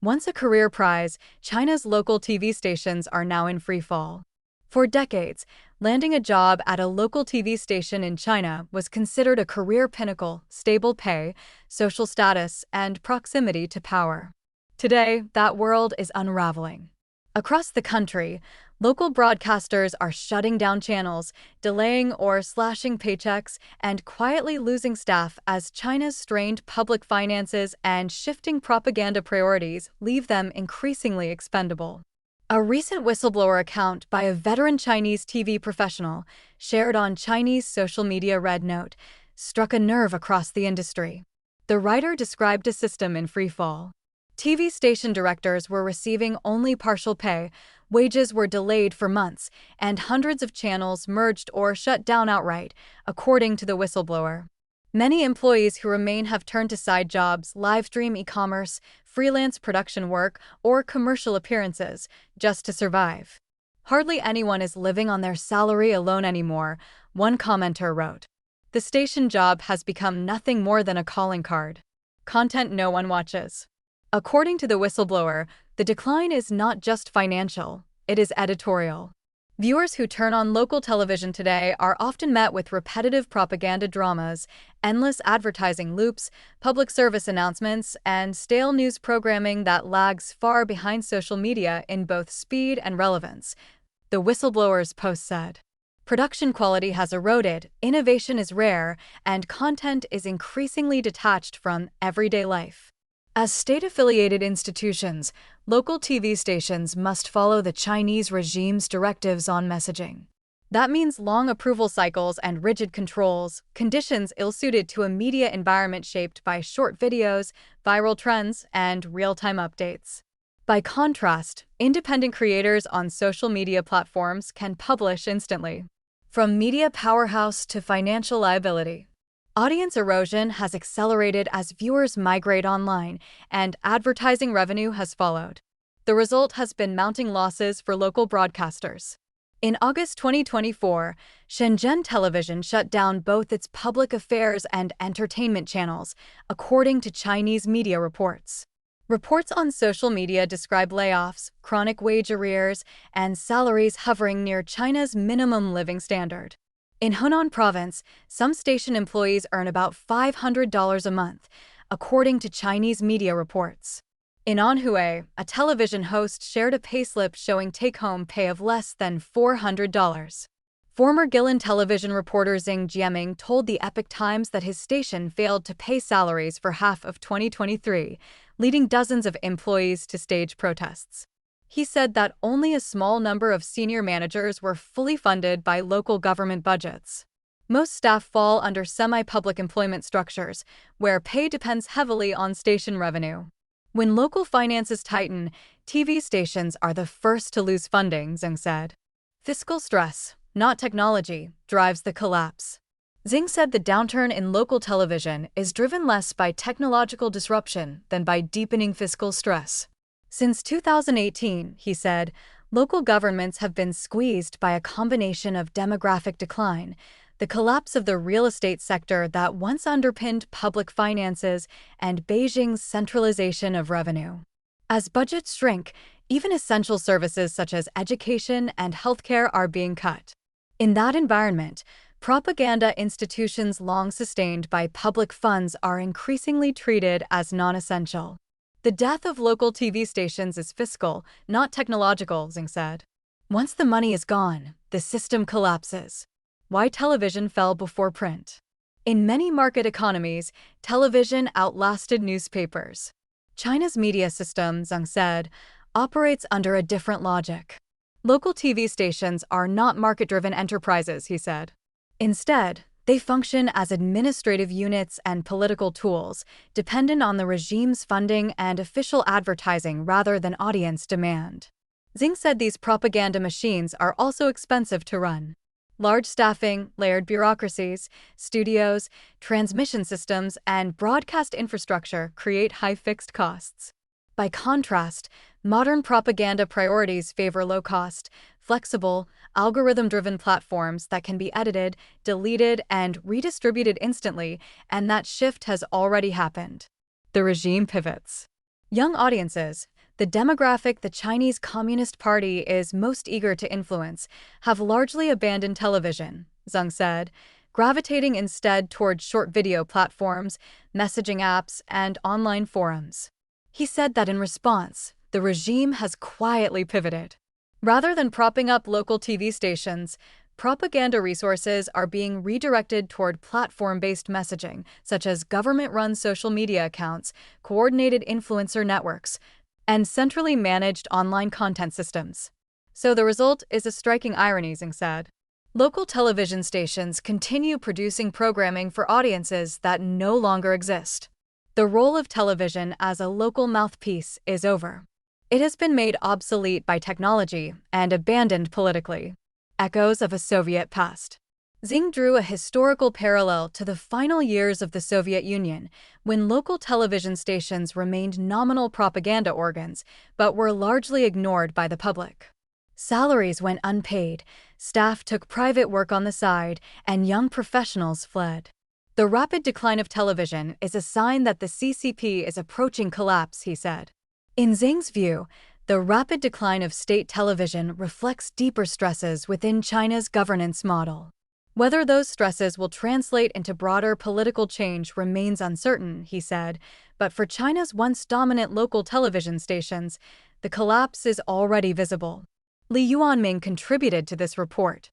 Once a career prize, China's local TV stations are now in free fall. For decades, landing a job at a local TV station in China was considered a career pinnacle, stable pay, social status, and proximity to power. Today, that world is unraveling. Across the country, local broadcasters are shutting down channels, delaying or slashing paychecks, and quietly losing staff as China's strained public finances and shifting propaganda priorities leave them increasingly expendable. A recent whistleblower account by a veteran Chinese TV professional, shared on Chinese social media Red Note, struck a nerve across the industry. The writer described a system in free fall. TV station directors were receiving only partial pay, wages were delayed for months, and hundreds of channels merged or shut down outright, according to the whistleblower. Many employees who remain have turned to side jobs, live stream e-commerce, freelance production work, or commercial appearances, just to survive. Hardly anyone is living on their salary alone anymore, one commenter wrote. The station job has become nothing more than a calling card. Content no one watches. According to the whistleblower, the decline is not just financial, it is editorial. Viewers who turn on local television today are often met with repetitive propaganda dramas, endless advertising loops, public service announcements, and stale news programming that lags far behind social media in both speed and relevance, the whistleblower's post said. Production quality has eroded, innovation is rare, and content is increasingly detached from everyday life. As state-affiliated institutions, local TV stations must follow the Chinese regime's directives on messaging. That means long approval cycles and rigid controls, conditions ill-suited to a media environment shaped by short videos, viral trends, and real-time updates. By contrast, independent creators on social media platforms can publish instantly. From media powerhouse to financial liability. Audience erosion has accelerated as viewers migrate online, and advertising revenue has followed. The result has been mounting losses for local broadcasters. In August 2024, Shenzhen Television shut down both its public affairs and entertainment channels, according to Chinese media reports. Reports on social media describe layoffs, chronic wage arrears, and salaries hovering near China's minimum living standard. In Hunan Province, some station employees earn about $500 a month, according to Chinese media reports. In Anhui, a television host shared a payslip showing take-home pay of less than $400. Former Guilin television reporter Xing Jiaming told the Epoch Times that his station failed to pay salaries for half of 2023, leading dozens of employees to stage protests. He said that only a small number of senior managers were fully funded by local government budgets. Most staff fall under semi-public employment structures, where pay depends heavily on station revenue. When local finances tighten, TV stations are the first to lose funding, Xing said. Fiscal stress, not technology, drives the collapse. Xing said the downturn in local television is driven less by technological disruption than by deepening fiscal stress. Since 2018, he said, local governments have been squeezed by a combination of demographic decline, the collapse of the real estate sector that once underpinned public finances, and Beijing's centralization of revenue. As budgets shrink, even essential services such as education and healthcare are being cut. In that environment, propaganda institutions long sustained by public funds are increasingly treated as non-essential. The death of local TV stations is fiscal, not technological, Xing said. Once the money is gone, the system collapses. Why television fell before print. In many market economies, television outlasted newspapers. China's media system, Xing said, operates under a different logic. Local TV stations are not market-driven enterprises, he said. Instead, they function as administrative units and political tools, dependent on the regime's funding and official advertising rather than audience demand. Xing said these propaganda machines are also expensive to run. Large staffing, layered bureaucracies, studios, transmission systems, and broadcast infrastructure create high fixed costs. By contrast, modern propaganda priorities favor low-cost, flexible, algorithm-driven platforms that can be edited, deleted, and redistributed instantly, and that shift has already happened. The regime pivots. Young audiences, The demographic the Chinese Communist Party is most eager to influence have largely abandoned television, Zhang said, gravitating instead toward short video platforms, messaging apps, and online forums. He said that in response, the regime has quietly pivoted. Rather than propping up local TV stations, propaganda resources are being redirected toward platform-based messaging, such as government-run social media accounts, coordinated influencer networks, and centrally managed online content systems. So the result is a striking irony, Zhang said. Local television stations continue producing programming for audiences that no longer exist. The role of television as a local mouthpiece is over. It has been made obsolete by technology and abandoned politically. Echoes of a Soviet past. Zhang drew a historical parallel to the final years of the Soviet Union, when local television stations remained nominal propaganda organs but were largely ignored by the public. Salaries went unpaid, staff took private work on the side, and young professionals fled. The rapid decline of television is a sign that the CCP is approaching collapse, he said. In Zhang's view, the rapid decline of state television reflects deeper stresses within China's governance model. Whether those stresses will translate into broader political change remains uncertain, he said, but for China's once dominant local television stations, the collapse is already visible. Li Yuanming contributed to this report.